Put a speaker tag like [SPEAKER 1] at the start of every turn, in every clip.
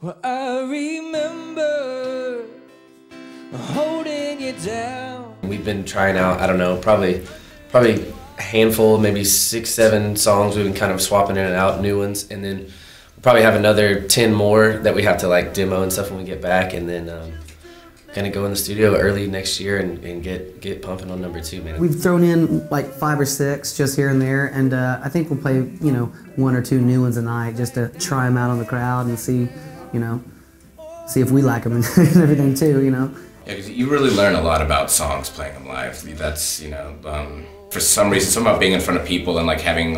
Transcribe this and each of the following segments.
[SPEAKER 1] Well, I remember holding you down.
[SPEAKER 2] We've been trying out, I don't know, probably a handful, maybe 6, 7 songs. We've been kind of swapping in and out, new ones, and then we'll probably have another 10 more that we have to like demo and stuff when we get back, and then gonna go in the studio early next year and get pumping on number 2, man.
[SPEAKER 3] We've thrown in like 5 or 6 just here and there, and I think we'll play, you know, 1 or 2 new ones a night just to try them out on the crowd and see, you know, see if we like them and everything too, you know.
[SPEAKER 4] Yeah, because you really learn a lot about songs playing them live. That's, you know, for some reason, something about being in front of people and like having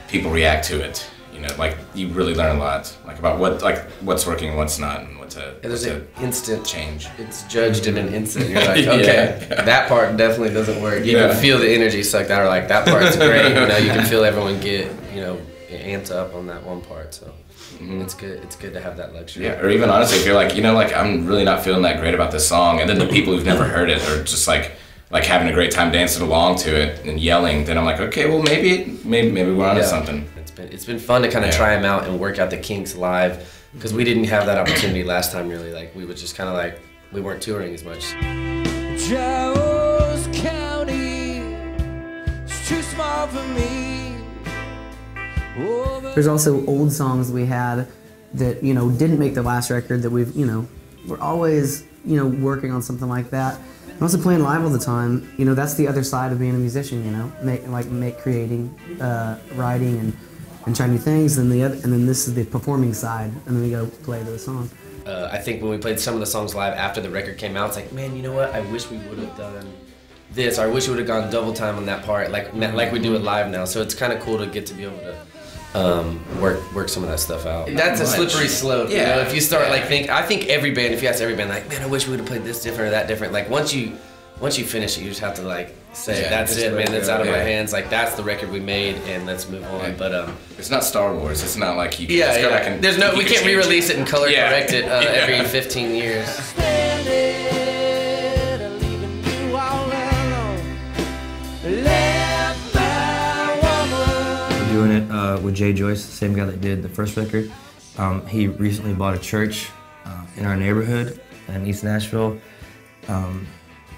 [SPEAKER 4] people react to it. You know, like you really learn a lot, like about what's working and what's not, and what to.
[SPEAKER 2] There's an instant
[SPEAKER 4] change.
[SPEAKER 2] It's judged in an instant. You're like, okay, that part definitely doesn't work. You can feel the energy sucked out, or like that part's great. You know, you can feel everyone get, you know, amped up on that one part. So it's good. It's good to have that luxury.
[SPEAKER 4] Yeah, or even honestly, if you're like, you know, like I'm really not feeling that great about this song, and then the people who've never heard it are just like having a great time dancing along to it and yelling, then I'm like, okay, well maybe we're onto something.
[SPEAKER 2] It's been fun to kind of try them out and work out the kinks live, because we didn't have that opportunity last time really. Like we would just kind of like, we weren't touring as much.
[SPEAKER 1] Giles County is too small for me.
[SPEAKER 3] There's also old songs we had that, you know, didn't make the last record that we've, you know, we're always, you know, working on something like that. And also playing live all the time, you know, that's the other side of being a musician, you know, creating, writing and trying new things, and then this is the performing side, and then we go play those songs.
[SPEAKER 2] I think when we played some of the songs live after the record came out, it's like, man, you know what? I wish we would have done this, or I wish we would have gone double time on that part, like we do it live now. So it's kind of cool to get to be able to work some of that stuff out. That's a slippery slope. You know? If you start I think every band, if you ask every band, like, man, I wish we would have played this different or that different. Like once you finish it, you just have to like say, that's it, man. That's out of my hands. Like that's the record we made, and let's move on. But
[SPEAKER 4] it's not Star Wars. It's not like you can just go back and
[SPEAKER 2] there's no, we can't re-release it and color correct it every 15 years.
[SPEAKER 5] We're doing it with Jay Joyce, the same guy that did the first record. He recently bought a church in our neighborhood in East Nashville.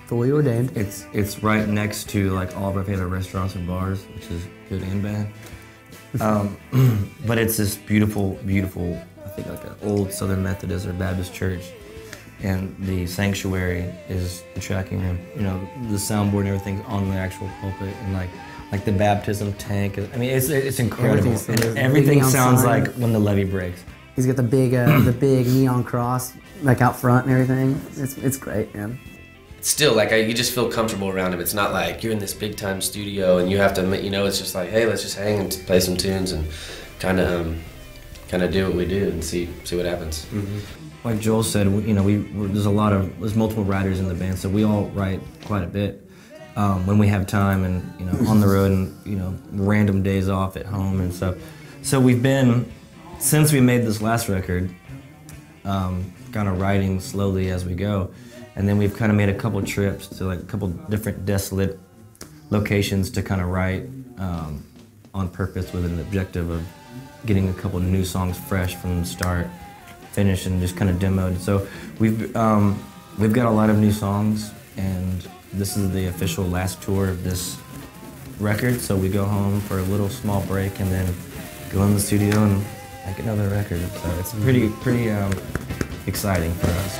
[SPEAKER 3] Fully ordained.
[SPEAKER 5] It's right next to like all of our favorite restaurants and bars, which is good and bad. But it's this beautiful, I think like an old Southern Methodist or Baptist church, and the sanctuary is the tracking room. You know, the soundboard and everything's on the actual pulpit, and like the baptism tank. I mean, it's incredible. And everything sounds like when the levee breaks.
[SPEAKER 3] He's got the big neon cross like out front and everything. It's great, man.
[SPEAKER 2] Still, like you just feel comfortable around him. It's not like you're in this big time studio and you have to, you know. It's just like, hey, let's just hang and play some tunes and kind of do what we do and see what happens.
[SPEAKER 5] Like Joel said, you know, there's multiple writers in the band, so we all write quite a bit when we have time and, you know, on the road and, you know, random days off at home and stuff. So we've been, since we made this last record, kind of writing slowly as we go. And then we've kind of made a couple trips to like a couple different desolate locations to kind of write on purpose with an objective of getting a couple new songs fresh from the start, finish, and just kind of demoed. So we've got a lot of new songs, and this is the official last tour of this record. So we go home for a little small break and then go in the studio and make another record. So it's pretty exciting for us.